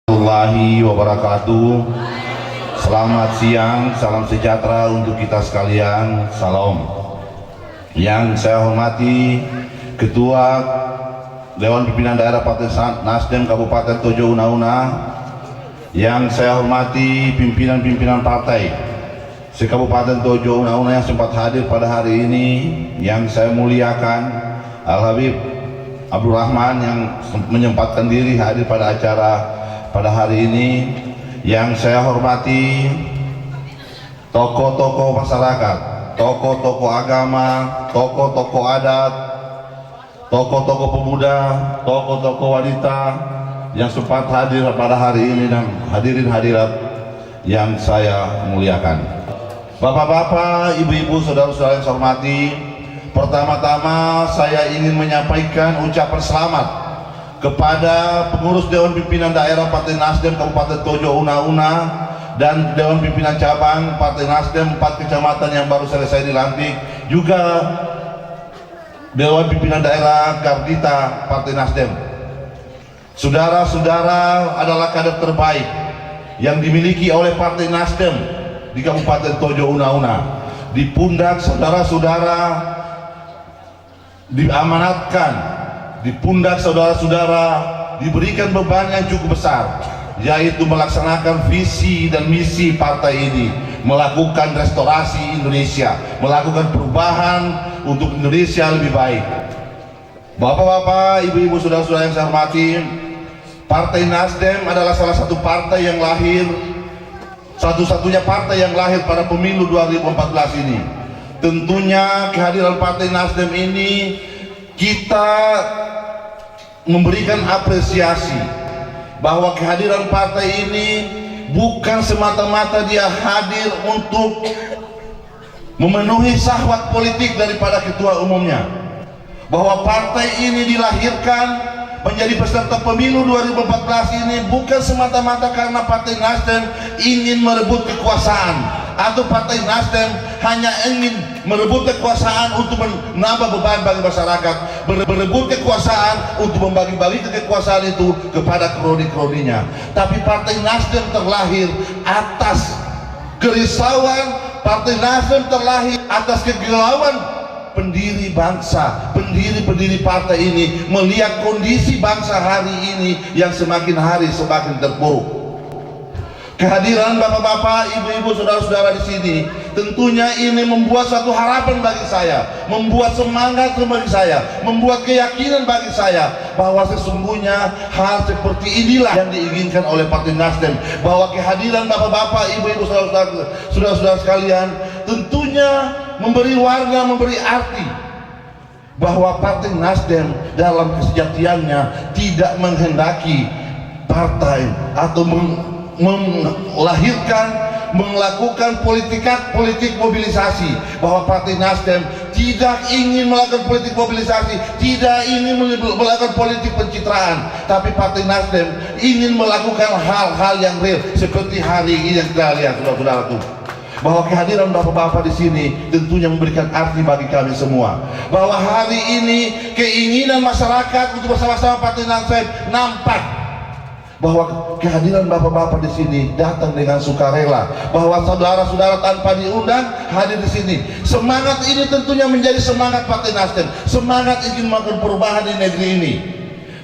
Warahmatullahi wabarakatuh. Selamat siang, salam sejahtera untuk kita sekalian. Salam. Yang saya hormati Ketua Dewan Pimpinan Daerah Partai Nasdem Kabupaten Tojo Una-Una, yang saya hormati pimpinan-pimpinan partai se-Kabupaten Tojo Una-Una yang sempat hadir pada hari ini, yang saya muliakan Al-Habib Abdul Rahman yang menyempatkan diri hadir pada acara pada hari ini, yang saya hormati tokoh-tokoh masyarakat, tokoh-tokoh agama, tokoh-tokoh adat, tokoh-tokoh pemuda, tokoh-tokoh wanita yang sempat hadir pada hari ini, dan hadirin hadirat yang saya muliakan. Bapak-bapak, ibu-ibu, saudara-saudara yang saya hormati, pertama-tama saya ingin menyampaikan ucapan selamat kepada pengurus Dewan Pimpinan Daerah Partai Nasdem Kabupaten Tojo Una-Una dan Dewan Pimpinan Cabang Partai Nasdem 4 kecamatan yang baru selesai dilantik, juga Dewan Pimpinan Daerah Gardita Partai Nasdem. Saudara-saudara adalah kader terbaik yang dimiliki oleh Partai Nasdem di Kabupaten Tojo Una-Una. Di pundak saudara-saudara diamanatkan, di pundak saudara-saudara diberikan beban yang cukup besar, yaitu melaksanakan visi dan misi partai ini, melakukan restorasi Indonesia, melakukan perubahan untuk Indonesia lebih baik. Bapak-bapak, ibu-ibu, saudara-saudara yang saya hormati, Partai Nasdem adalah salah satu partai yang lahir, satu-satunya partai yang lahir pada pemilu 2014 ini. Tentunya kehadiran Partai Nasdem ini kita memberikan apresiasi bahwa kehadiran partai ini bukan semata-mata dia hadir untuk memenuhi syahwat politik daripada ketua umumnya, bahwa partai ini dilahirkan menjadi peserta pemilu 2014 ini bukan semata-mata karena Partai Nasdem ingin merebut kekuasaan, atau Partai Nasdem hanya ingin merebut kekuasaan untuk menambah beban bagi masyarakat, berebut kekuasaan untuk membagi-bagi kekuasaan itu kepada kroni-kroninya. Tapi Partai Nasdem terlahir atas kerisauan, Partai Nasdem terlahir atas kegalauan pendiri bangsa, pendiri partai ini melihat kondisi bangsa hari ini yang semakin hari semakin terpuruk. Kehadiran bapak-bapak, ibu-ibu, saudara-saudara di sini tentunya ini membuat satu harapan bagi saya, membuat semangat bagi saya, membuat keyakinan bagi saya bahwa sesungguhnya hal seperti inilah yang diinginkan oleh Partai Nasdem, bahwa kehadiran bapak-bapak, ibu-ibu, saudara-saudara sekalian tentunya memberi warna, memberi arti bahwa Partai Nasdem dalam kesejatiannya tidak menghendaki partai atau melakukan politik mobilisasi, bahwa Partai Nasdem tidak ingin melakukan politik mobilisasi, tidak ingin melakukan politik pencitraan, tapi Partai Nasdem ingin melakukan hal-hal yang real seperti hari ini yang kita lihat, saudara-saudara, bahwa kehadiran bapak-bapak di sini tentunya memberikan arti bagi kami semua, bahwa hari ini keinginan masyarakat untuk bersama-sama Partai Nasdem nampak, bahwa kehadiran bapak-bapak di sini datang dengan sukarela, bahwa saudara-saudara tanpa diundang hadir di sini. Semangat ini tentunya menjadi semangat Partai Nasdem, semangat ingin melakukan perubahan di negeri ini.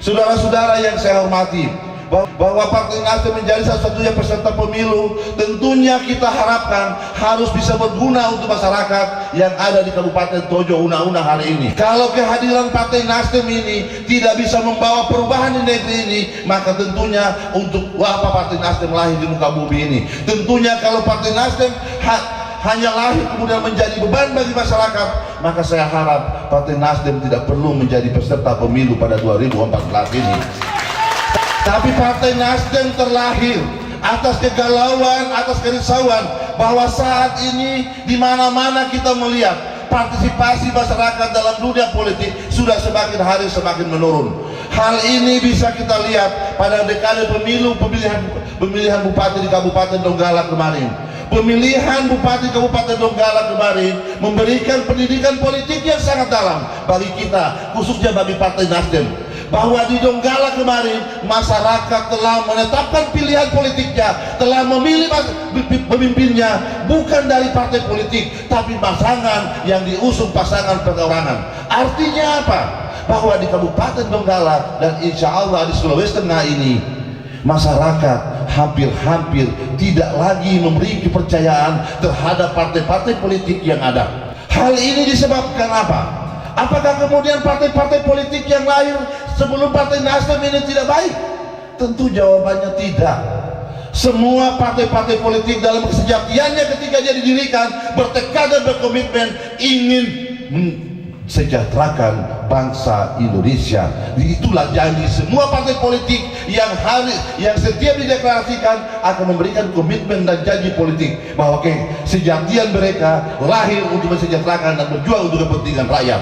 Saudara-saudara yang saya hormati, bahwa Partai Nasdem menjadi satu-satunya peserta pemilu, tentunya kita harapkan harus bisa berguna untuk masyarakat yang ada di Kabupaten Tojo Una-Una hari ini. Kalau kehadiran Partai Nasdem ini tidak bisa membawa perubahan di negeri ini, maka tentunya untuk apa Partai Nasdem lahir di muka bumi ini? Tentunya kalau Partai Nasdem hanya lahir kemudian menjadi beban bagi masyarakat, maka saya harap Partai Nasdem tidak perlu menjadi peserta pemilu pada 2014 ini. Tapi Partai Nasdem terlahir atas kegalauan, atas kerisauan, bahwa saat ini di mana-mana kita melihat partisipasi masyarakat dalam dunia politik sudah semakin hari semakin menurun. Hal ini bisa kita lihat pada dekade pemilihan bupati di Kabupaten Donggala kemarin. Pemilihan Bupati Kabupaten Donggala kemarin memberikan pendidikan politik yang sangat dalam bagi kita, khususnya bagi Partai Nasdem, bahwa di Donggala kemarin masyarakat telah menetapkan pilihan politiknya, telah memilih pemimpinnya bukan dari partai politik, tapi pasangan yang diusung pasangan perorangan. Artinya apa? Bahwa di Kabupaten Donggala dan insya Allah di Sulawesi Tengah ini, masyarakat hampir-hampir tidak lagi memberi kepercayaan terhadap partai-partai politik yang ada. Hal ini disebabkan apa? Apakah kemudian partai-partai politik yang lahir sebelum Partai Nasdem ini tidak baik? Tentu jawabannya tidak. Semua partai-partai politik dalam kesejatiannya ketika dia didirikan bertekad dan berkomitmen ingin mensejahterakan bangsa Indonesia. Itulah janji semua partai politik yang setiap dideklarasikan akan memberikan komitmen dan janji politik bahwa kesejatian mereka lahir untuk mensejahterakan dan berjuang untuk kepentingan rakyat.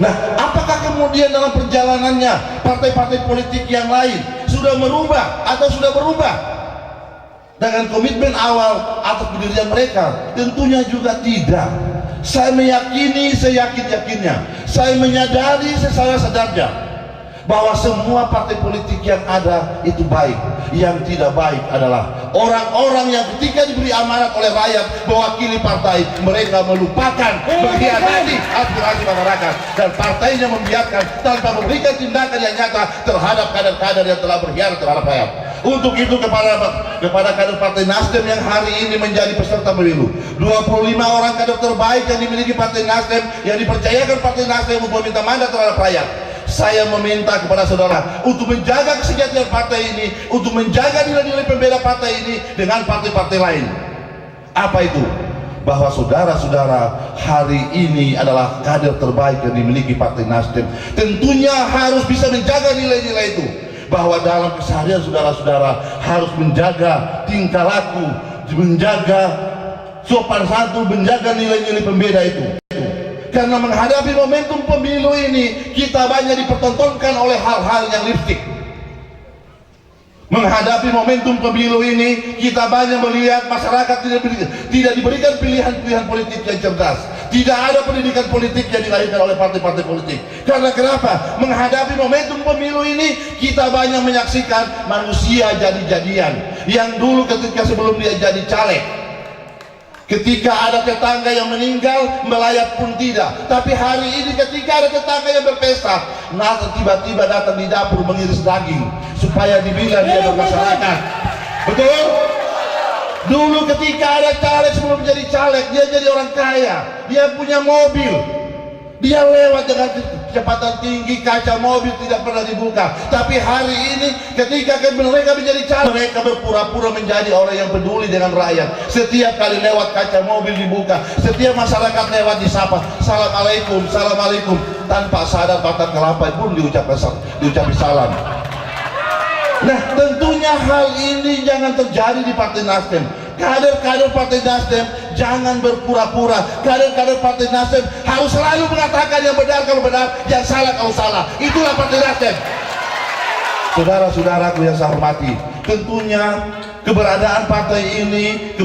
Nah, apakah kemudian dalam perjalanannya partai-partai politik yang lain sudah merubah atau sudah berubah dengan komitmen awal atas pendirian mereka? Tentunya juga tidak. Saya meyakini, seyakin-yakinnya, saya menyadari sesadar-sadarnya bahwa semua partai politik yang ada itu baik. Yang tidak baik adalah orang-orang yang ketika diberi amanat oleh rakyat mewakili partai, mereka melupakan, mengkhianati aspirasi masyarakat, dan partainya membiarkan tanpa memberikan tindakan yang nyata terhadap kader-kader yang telah berkhianat terhadap rakyat. Untuk itu kepada kader Partai Nasdem yang hari ini menjadi peserta pemilu, 25 orang kader terbaik yang dimiliki Partai Nasdem, yang dipercayakan Partai Nasdem untuk meminta mandat terhadap rakyat, saya meminta kepada saudara untuk menjaga kesejatian partai ini, untuk menjaga nilai-nilai pembeda partai ini dengan partai-partai lain. Apa itu? Bahwa saudara-saudara hari ini adalah kader terbaik yang dimiliki Partai Nasdem. Tentunya harus bisa menjaga nilai-nilai itu, bahwa dalam keseharian saudara-saudara harus menjaga tingkah laku, menjaga sopan santun, menjaga nilai-nilai pembeda itu. Karena menghadapi momentum pemilu ini, kita banyak dipertontonkan oleh hal-hal yang lipstick. Menghadapi momentum pemilu ini, kita banyak melihat masyarakat tidak diberikan pilihan-pilihan politik yang cerdas. Tidak ada pendidikan politik yang dilahirkan oleh partai-partai politik. Karena kenapa? Menghadapi momentum pemilu ini, kita banyak menyaksikan manusia jadi-jadian. Yang dulu ketika sebelum dia jadi caleg, ketika ada tetangga yang meninggal, melayat pun tidak. Tapi hari ini ketika ada tetangga yang berpesta, tiba-tiba datang di dapur mengiris daging supaya dibilang dia bermasyarakat. Betul? Dulu ketika ada caleg sebelum jadi caleg, dia jadi orang kaya, dia punya mobil, dia lewat dengan kecepatan tinggi, kaca mobil tidak pernah dibuka. Tapi hari ini ketika mereka menjadi caleg, mereka berpura-pura menjadi orang yang peduli dengan rakyat. Setiap kali lewat kaca mobil dibuka, setiap masyarakat lewat disapa, "Assalamualaikum, assalamualaikum." Tanpa sadar batang kelapa pun diucapi salam. Nah, tentunya hal ini jangan terjadi di Partai Nasdem. Kader-kader Partai Nasdem jangan berpura-pura. Kader-kader Partai Nasdem harus selalu mengatakan yang benar kalau benar, yang salah kalau salah. Itulah Partai Nasdem. Saudara-saudaraku yang saya hormati, tentunya keberadaan partai ini ke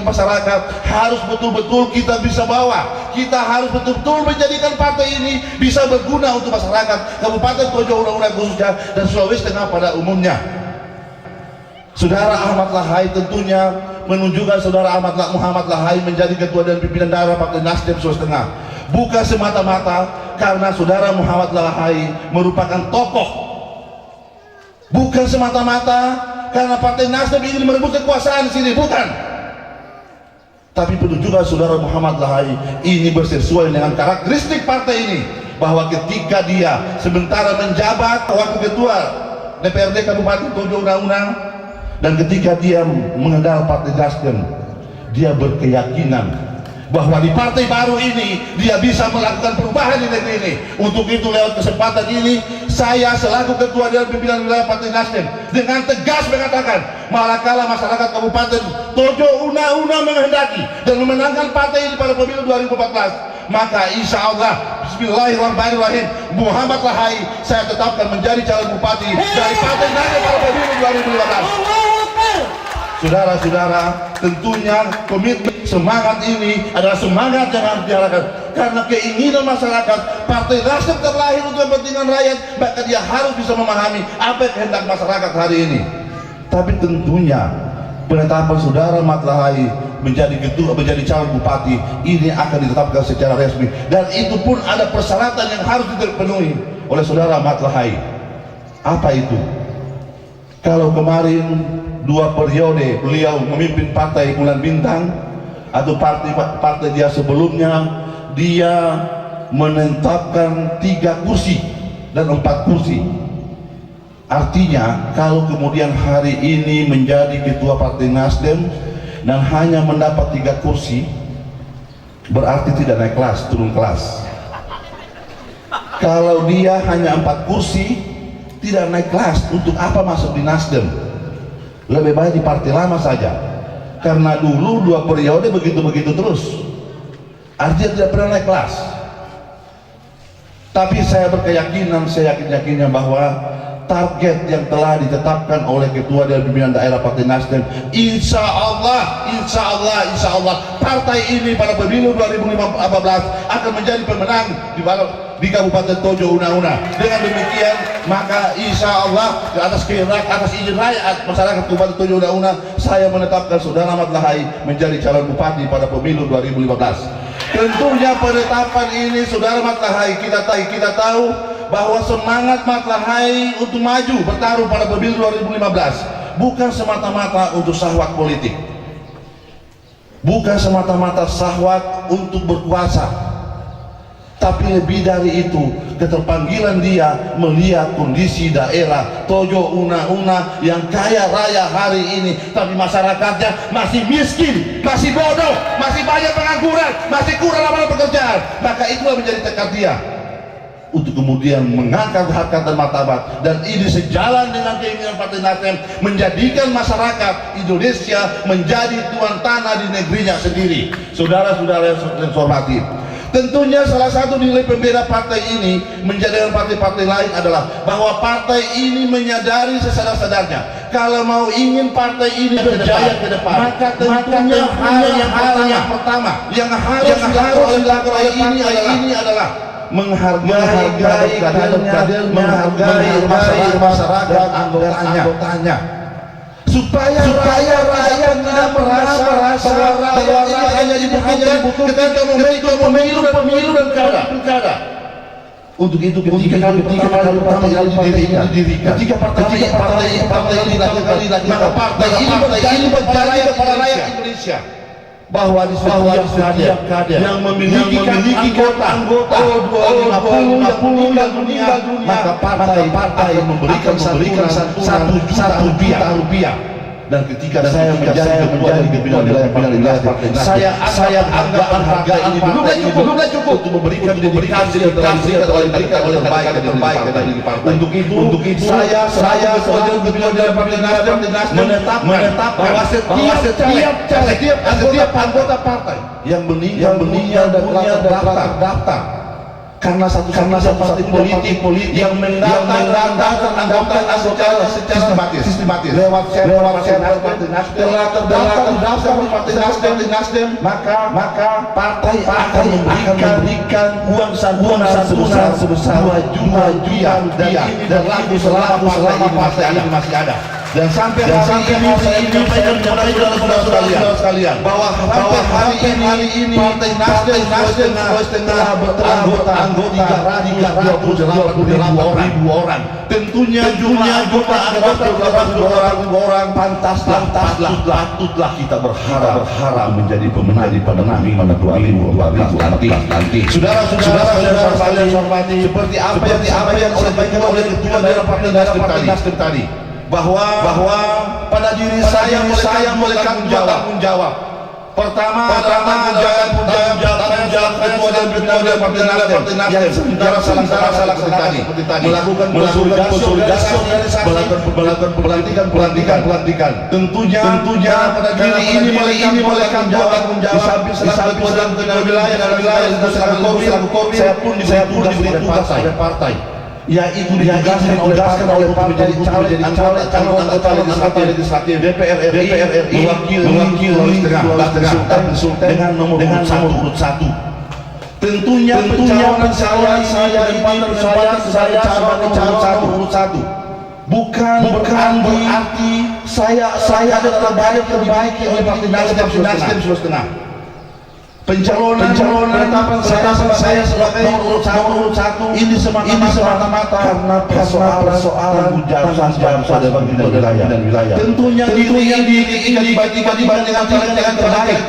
masyarakat harus betul-betul kita bisa bawa. Kita harus betul-betul menjadikan partai ini bisa berguna untuk masyarakat Kabupaten Tojo Una-Una khususnya dan Sulawesi Tengah pada umumnya. Saudara Ahmad Lahai tentunya menunjukkan saudara Muhammad Lahai menjadi ketua dan pimpinan daerah Partai Nasdem Sulawesi Tengah bukan semata-mata karena saudara Muhammad Lahai merupakan tokoh, bukan semata-mata karena Partai Nasdem ingin merebut kekuasaan di sini, bukan. Tapi penunjukan saudara Muhammad Lahai ini bersesuai dengan karakteristik partai ini, bahwa ketika dia sementara menjabat wakil ketua DPRD Kabupaten Tojo Una-Una, dan ketika dia mengenal Partai Nasdem, dia berkeyakinan bahwa di partai baru ini dia bisa melakukan perubahan di negeri ini. Untuk itu lewat kesempatan ini, saya selaku ketua dan pimpinan wilayah Partai Nasdem dengan tegas mengatakan, manakala masyarakat Kabupaten Tojo Una-Una menghendaki dan memenangkan partai ini pada pemilu 2014, maka insya Allah bismillahirrahmanirrahim, Muhammad Lahai saya tetapkan menjadi calon bupati dari Partai Nasdem pada pemilu 2015. Saudara-saudara, tentunya komitmen semangat ini adalah semangat yang harus diarahkan. Karena keinginan masyarakat, Partai Nasdem terlahir untuk kepentingan rakyat, maka dia harus bisa memahami apa kehendak masyarakat hari ini. Tapi tentunya penetapan saudara Mat Lahai menjadi calon bupati ini akan ditetapkan secara resmi, dan itu pun ada persyaratan yang harus dipenuhi oleh saudara Mat Lahai. Apa itu? Kalau kemarin 2 periode beliau memimpin partai Bulan Bintang atau partai dia sebelumnya, dia menetapkan 3 kursi dan 4 kursi. Artinya kalau kemudian hari ini menjadi ketua Partai Nasdem dan hanya mendapat 3 kursi, berarti tidak naik kelas, turun kelas. Kalau dia hanya 4 kursi, tidak naik kelas, untuk apa masuk di Nasdem? Lebih baik di partai lama saja, karena dulu 2 periode begitu-begitu terus, artinya tidak pernah naik kelas. Tapi saya berkeyakinan, saya yakin-yakinnya bahwa target yang telah ditetapkan oleh ketua dan pimpinan daerah Partai Nasdem, insya Allah partai ini pada pemilu 2015 akan menjadi pemenang di Kabupaten Tojo Una-Una. Dengan demikian maka insya Allah atas izin rakyat masyarakat Kabupaten Tojo Una-Una, saya menetapkan saudara Mat Lahai menjadi calon bupati pada pemilu 2015. Tentunya penetapan ini saudara Mat Lahai, kita tahu bahwa semangat Mat Lahai untuk maju bertarung pada pemilu 2015 bukan semata-mata untuk syahwat politik, bukan semata-mata syahwat untuk berkuasa, tapi lebih dari itu keterpanggilan dia melihat kondisi daerah Tojo Una-Una yang kaya raya hari ini, tapi masyarakatnya masih miskin, masih bodoh, masih banyak pengangguran, masih kurang lapangan pekerjaan. Maka itulah menjadi tekad dia untuk kemudian mengangkat harkat dan martabat, dan ini sejalan dengan keinginan Partai Nasdem menjadikan masyarakat Indonesia menjadi tuan tanah di negerinya sendiri. Saudara-saudara yang saya hormati, tentunya salah satu nilai pembeda partai ini menjadikan partai-partai lain adalah bahwa partai ini menyadari sesadar-sadarnya kalau mau ingin partai ini berjaya ke depan, maka tentunya hal yang pertama yang harus dilakukan oleh partai ini adalah menghargai kadernya, menghargai masyarakat anggotanya, supaya rakyat tidak merasa bahwa rakyat hanya dibutuhkan ketika pemilu dan pilkada. Untuk itu ketika kali pertama didirikan, ketika partai ini dilakukan, maka partai ini berjanji kepada rakyat Indonesia bahwa di setiap kader yang memiliki anggota 50 yang meninggal dunia, maka partai memberikan santunan 1 juta rupiah. Dan ketika saya menjadi ketua dari Partai Nasdem, saya anggapan harga ini belum cukup untuk memberikan dedikasi oleh terbaik dari partai. Untuk itu saya sebagai ketua dari Partai Nasdem menetapkan bahwa setiap anggota partai yang meninggal dan telah terdaftar karena satu partai politik yang mendaftar anggota secara sistematis lewat Partai Nasdem telah terdaftar Partai Nasdem, maka partai akan memberikan uang santunan sebesar 2 juta rupiah, dan ini berlaku selama partai ini masih ada. Dan sampai hari ini saya menyampaikan kepada saudara sekalian bahwa hari ini Partai Nasdem telah beranggota 328.000 orang. Tentunya jumlah anggota orang patutlah kita berharap menjadi pemenang pada pemilu 2014 nanti. Saudara-saudara sekalian hormati, seperti apa yang disampaikan oleh ketua dari Partai Nasdem tadi, bahwa pada diri saya melekat tanggung jawab. Pertama tanggung jawab ketua dan pimpinan Partai Nasdem yang sementara salah seperti tadi melakukan konsolidasi, melakukan pelantikan. Tentunya pada diri ini melekat tanggung jawab di samping ketua dan pimpinan wilayah selaku Korbit, saya pun diberi tugas oleh partai yaitu ditugaskan oleh partai menjadi calon anggota legislatif DPR RI mewakili Sultan dengan nomor urut 1. Tentunya pencalonan saya sebagai calon urut 1 bukan berarti saya adalah terbaik oleh Partai Nasdem Sulawesi Tengah. Pencalonan penetapan saya sebagai nomor urut 1 ini semata-mata karena persoalan jabatan dan wilayah. Tentunya ini tiba-tiba dibandingkan dengan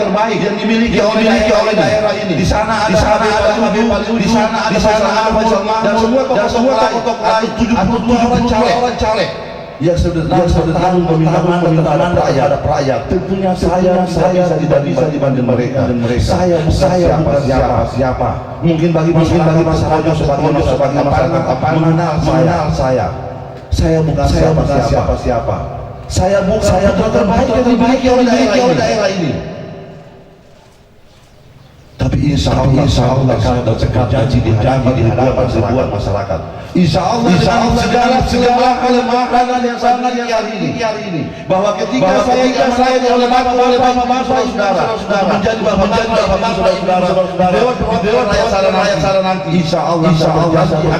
terbaik yang dimiliki oleh daerah ini. Di sana ada Habib Aliu, di sana ada Faisal Mahmud dan semua tokoh-tokoh lain, 72 orang caleg yang sudah bertarung meminta pada rakyat. Tentunya saya tidak bisa dibanding mereka. Saya bukan siapa. Mungkin bagi masyarakat sebagai masyarakat mengenal saya. Saya bukan siapa. Saya bukan terbaik yang dimiliki oleh daerah ini. Tapi insya Allah saya berjanji di hadapan ribuan masyarakat. Insya Allah segala kelemahan yang sangat hari ini, bahwa ketika saya oleh bapak saudara menjadi bapak saudara Dewan Rakyat Sana nanti, insya Allah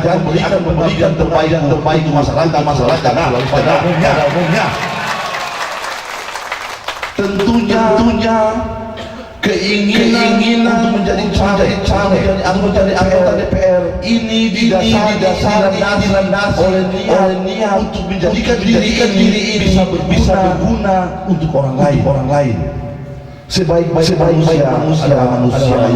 akan memberikan terbaik masyarakat pada umumnya. Tentunya keinginan untuk menjadi anggota DPR ini didasari oleh niat untuk menjadikan diri ini bisa berguna untuk orang lain. Sebaik-baik manusia adalah manusia yang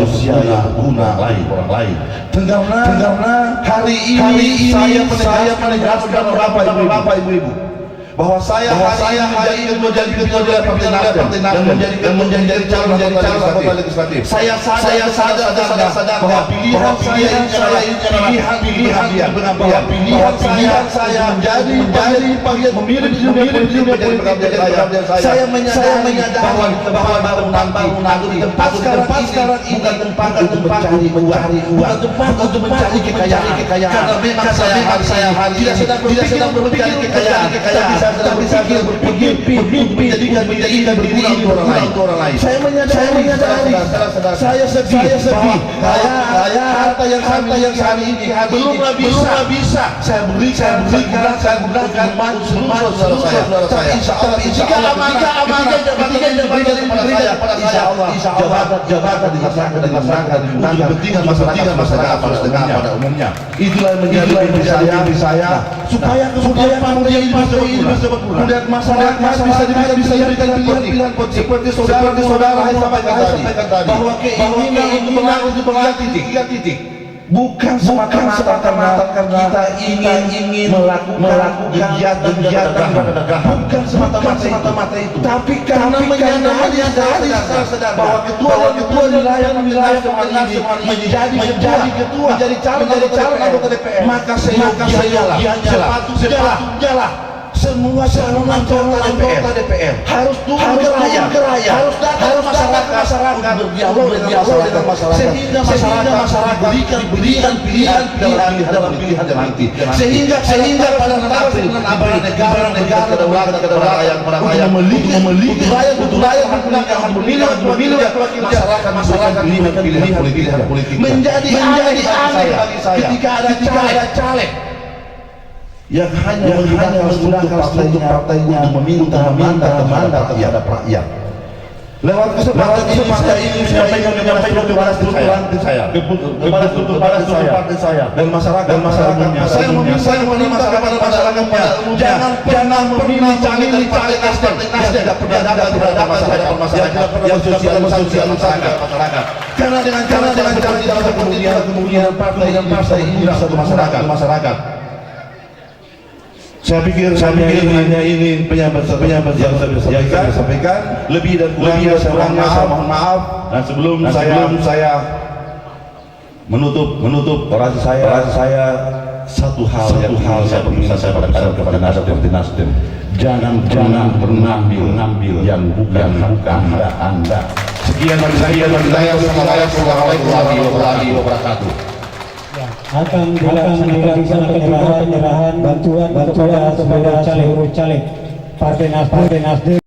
berguna orang lain. Karena hari ini saya menegaskan Bapak Ibu bahwa saya hari ini menjadi ketua Partai Nasdem dan menjadi calon anggota legislatif. Saya sadar bahwa pilihan saya menjadi bagian memilih saya menyadari bahwa nanti tempat sekarang bukan tempat untuk mencari uang, bukan tempat untuk mencari kekayaan. Karena memang saya hari ini tidak sedang mencari kekayaan, tapi saya berpikir menjadikan berguna untuk orang lain. Saya menyadari saya sedih bahwa harta yang hari ini belum bisa saya gunakan seluruh saudara saya. Tapi jika amanah jabatan diberikan pada saya, insya Allah jabatan dilaksanakan untuk kepentingan masyarakat pada umumnya. Itulah yang menjadi hati saya, supaya kemudian bisa berguna. Kemudian masyarakat bisa diberikan pilihan seperti saudara sampaikan tadi, bahwa keinginan untuk tiga titik bukan semata-mata karena kita ingin melakukan kegiatan bukan semata-mata itu, tapi karena menyadari sadar bahwa ketua wilayah menjadi calon anggota DPR, maka sepatutnya semua calon anggota DPR harus turun ke rakyat, harus datang ke masyarakat, berdialog dengan masyarakat, sehingga masyarakat berikan pilihan dalam pilihan nanti, sehingga pada nanti negara kedaulatan pada rakyat memiliki rakyat memilih masyarakat pilihan politik menjadi aneh bagi saya ketika ada caleg yang hanya menggunakan partainya untuk meminta terhadap rakyat. Lewat kesempatan ini saya ingin menyampaikan kepada struktur partai saya dan masyarakat umumnya. Saya meminta kepada masyarakat jangan memilih caleg Nasdem yang tidak berdampak terhadap masyarakat, yang sosial masyarakat. Karena dengan cara kemudian partai ini bisa masyarakat. Saya pikir hanya ini penyampaian yang saya sampaikan. Lebih dan kurangnya saya mohon maaf. Dan sebelum saya menutup orasi saya, satu hal yang saya ingin saya katakan kepada Nasdem. Jangan pernah mengambil yang bukan Anda. Sekian dari saya. Assalamualaikum warahmatullahi wabarakatuh. akan dilaksanakan penyerahan bantuan kepada seluruh caleg Partai Nasdem